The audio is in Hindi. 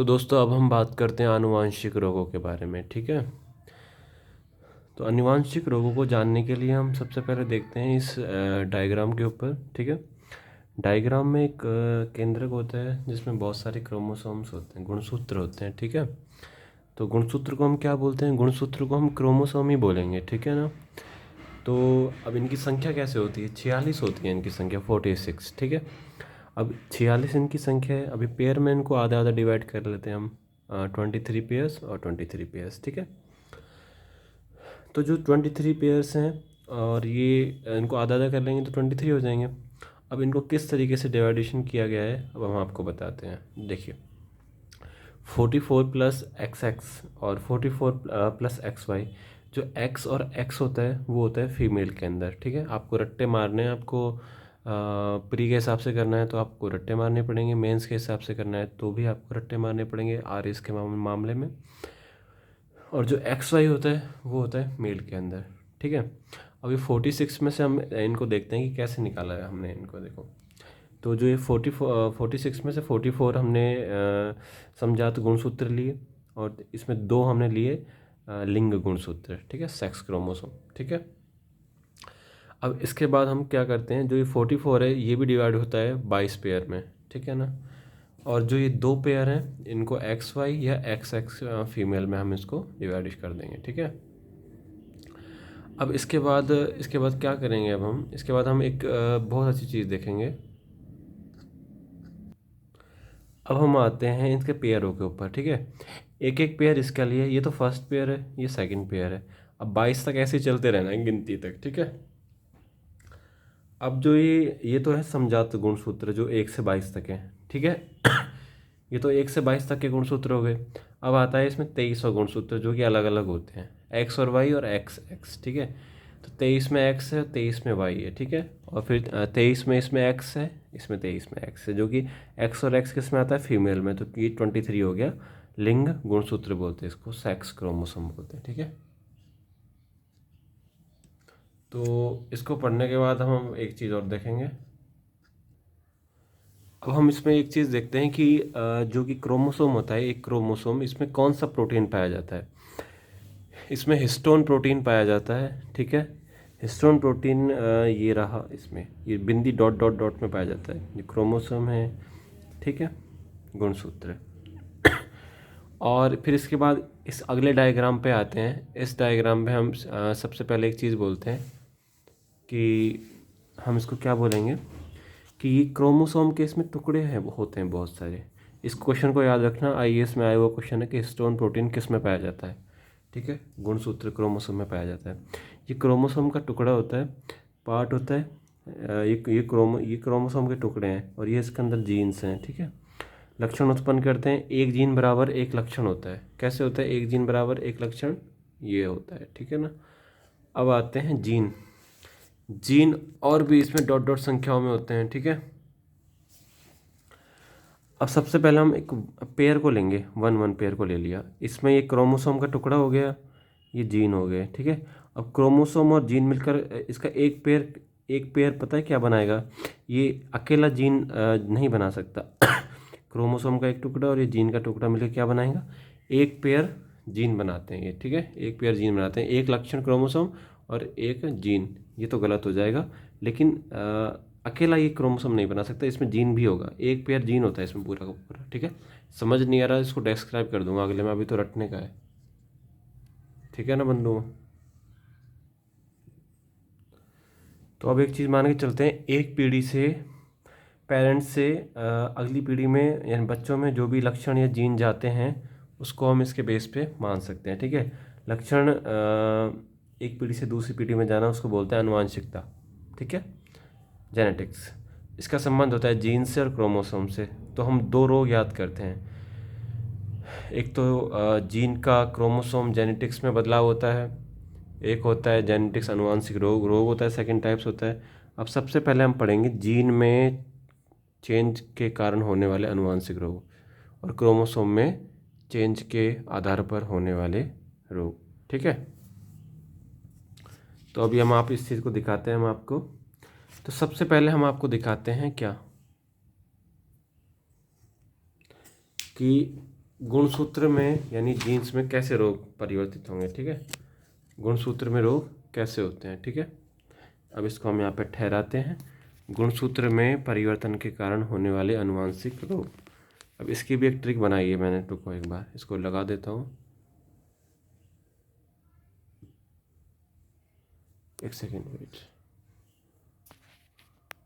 तो दोस्तों अब हम बात करते हैं आनुवांशिक रोगों के बारे में। ठीक है, तो आनुवांशिक रोगों को जानने के लिए हम सबसे पहले देखते हैं इस डायग्राम के ऊपर। ठीक है, डायग्राम में एक केंद्रक होता है जिसमें बहुत सारे क्रोमोसोम्स होते हैं, गुणसूत्र होते हैं। ठीक है, तो गुणसूत्र को हम क्या बोलते हैं? गुणसूत्र को हम क्रोमोसोम ही बोलेंगे। ठीक है ना। तो अब इनकी संख्या कैसे होती है? 46 होती है इनकी संख्या, 46। ठीक है, अब 46 इनकी संख्या है। अभी पेयर में इनको आधा आधा डिवाइड कर लेते हैं हम, 23 पेयर्स और 23 पेयर्स। ठीक है, तो जो 23 पेयर्स हैं और ये इनको आधा आधा कर लेंगे तो 23 हो जाएंगे। अब इनको किस तरीके से डिवाइडेशन किया गया है अब हम आपको बताते हैं। देखिए, 44 प्लस एक्स एक्स और 44 प्लस एक्स वाई। जो एक्स और एक्स होता है वो होता है फीमेल के अंदर। ठीक है, आपको रट्टे मारने हैं, आपको प्री के हिसाब से करना है तो आपको रट्टे मारने पड़ेंगे, मेंस के हिसाब से करना है तो भी आपको रट्टे मारने पड़ेंगे आर एस के मामले में। और जो एक्स वाई होता है वो होता है मेल के अंदर। ठीक है, अभी 46 में से हम इनको देखते हैं कि कैसे निकाला है हमने इनको। देखो, तो जो ये 46 में से 44 हमने समझात गुणसूत्र लिए और इसमें दो हमने लिए लिंग गुणसूत्र। ठीक है, सेक्स क्रोमोसोम। ठीक है, अब इसके बाद हम क्या करते हैं, जो ये 44 है ये भी डिवाइड होता है 22 पेयर में। ठीक है ना, और जो ये दो पेयर हैं इनको एक्स वाई या एक्स एक्स फीमेल में हम इसको डिवाइड कर देंगे। ठीक है, अब इसके बाद क्या करेंगे? अब हम इसके बाद हम एक बहुत अच्छी चीज़ देखेंगे। अब हम आते हैं इसके पेयरों के ऊपर। ठीक है, एक एक पेयर इसका लिए, ये तो फर्स्ट पेयर है, ये सेकंड पेयर है। अब 22 तक ऐसे ही चलते रहना है गिनती तक। ठीक है, अब जो ये तो है समजात गुणसूत्र जो 1 से 22 तक है। ठीक है, ये तो 1 से 22 तक के गुणसूत्र हो गए। अब आता है इसमें 23 और गुणसूत्र जो कि अलग अलग होते हैं, एक्स और वाई और एक्स एक्स। ठीक है, तो 23 में एक्स है, 23 में वाई है। ठीक है, और फिर 23 में इसमें एक्स है, इसमें 23 में एक्स है, जो कि एक्स और एक्स किस में आता है? फीमेल में। तो ये 23 हो गया। लिंग गुणसूत्र बोलते हैं इसको, सेक्स क्रोमोसोम बोलते हैं। ठीक है, तो इसको पढ़ने के बाद हम एक चीज़ और देखेंगे। अब हम इसमें एक चीज़ देखते हैं कि जो कि क्रोमोसोम होता है, एक क्रोमोसोम, इसमें कौन सा प्रोटीन पाया जाता है? इसमें हिस्टोन प्रोटीन पाया जाता है। ठीक है, हिस्टोन प्रोटीन ये रहा, इसमें ये बिंदी डॉट डॉट डॉट में पाया जाता है, ये क्रोमोसोम है। ठीक है, गुणसूत्र। और फिर इसके बाद इस अगले डायग्राम पे आते हैं। इस डायग्राम में हम सबसे पहले एक चीज़ बोलते हैं कि हम इसको क्या बोलेंगे कि ये क्रोमोसोम के इसमें टुकड़े हैं, होते हैं बहुत सारे। इस क्वेश्चन को याद रखना, आईएएस में आया हुआ क्वेश्चन है कि हिस्टोन प्रोटीन किस में पाया जाता है। ठीक है, गुणसूत्र क्रोमोसोम में पाया जाता है। ये क्रोमोसोम का टुकड़ा होता है, पार्ट होता है। ये क्रोमोसोम के टुकड़े हैं और ये इसके अंदर जीन्स हैं। ठीक है, लक्षण उत्पन्न करते हैं। एक जीन बराबर एक लक्षण होता है। कैसे होता है एक जीन बराबर एक लक्षण? ये होता है। ठीक है ना। अब आते हैं जीन। जीन और भी इसमें डॉट डॉट संख्याओं में होते हैं। ठीक है, अब सबसे पहले हम एक पेयर को लेंगे, वन वन पेयर को ले लिया। इसमें ये क्रोमोसोम का टुकड़ा हो गया, ये जीन हो गए। ठीक है, अब क्रोमोसोम और जीन मिलकर इसका एक पेयर पता है क्या बनाएगा? ये अकेला जीन नहीं बना सकता। क्रोमोसोम का एक टुकड़ा और ये जीन का टुकड़ा मिलकर क्या बनाएगा? एक पेयर जीन बनाते हैं ये। ठीक है, एक पेयर जीन बनाते हैं, एक लक्षण क्रोमोसोम और एक जीन। ये तो गलत हो जाएगा, लेकिन अकेला ये क्रोमोसोम नहीं बना सकता, इसमें जीन भी होगा। एक पेयर जीन होता है इसमें पूरा का पूरा। ठीक है, समझ नहीं आ रहा इसको डिस्क्राइब कर दूंगा अगले में, अभी तो रटने का है। ठीक है ना बंधुओं। तो अब एक चीज़ मान के चलते हैं, एक पीढ़ी से, पेरेंट्स से अगली पीढ़ी में यानी बच्चों में जो भी लक्षण या जीन जाते हैं उसको हम इसके बेस पे मान सकते हैं। ठीक है, लक्षण एक पीढ़ी से दूसरी पीढ़ी में जाना उसको बोलते हैं आनुवांशिकता। ठीक है, जेनेटिक्स। इसका संबंध होता है जीन से और क्रोमोसोम से। तो हम दो रोग याद करते हैं, एक तो जीन का क्रोमोसोम जेनेटिक्स में बदलाव होता है, एक होता है जेनेटिक्स आनुवांशिक रोग रोग होता है, सेकंड टाइप्स होता है। अब सबसे पहले हम पढ़ेंगे जीन में चेंज के कारण होने वाले आनुवांशिक रोग और क्रोमोसोम में चेंज के आधार पर होने वाले रोग। ठीक है, तो अभी हम आप इस चीज़ को दिखाते हैं हम आपको। तो सबसे पहले हम आपको दिखाते हैं क्या कि गुणसूत्र में यानी जीन्स में कैसे रोग परिवर्तित होंगे, ठीक है। गुणसूत्र में रोग कैसे होते हैं, ठीक है। अब इसको हम यहाँ पे ठहराते हैं। गुणसूत्र में परिवर्तन के कारण होने वाले आनुवांशिक रोग। अब इसकी भी एक ट्रिक बनाई है मैंने, रुको एक बार इसको लगा देता हूँ, एक सेकेंड वेट।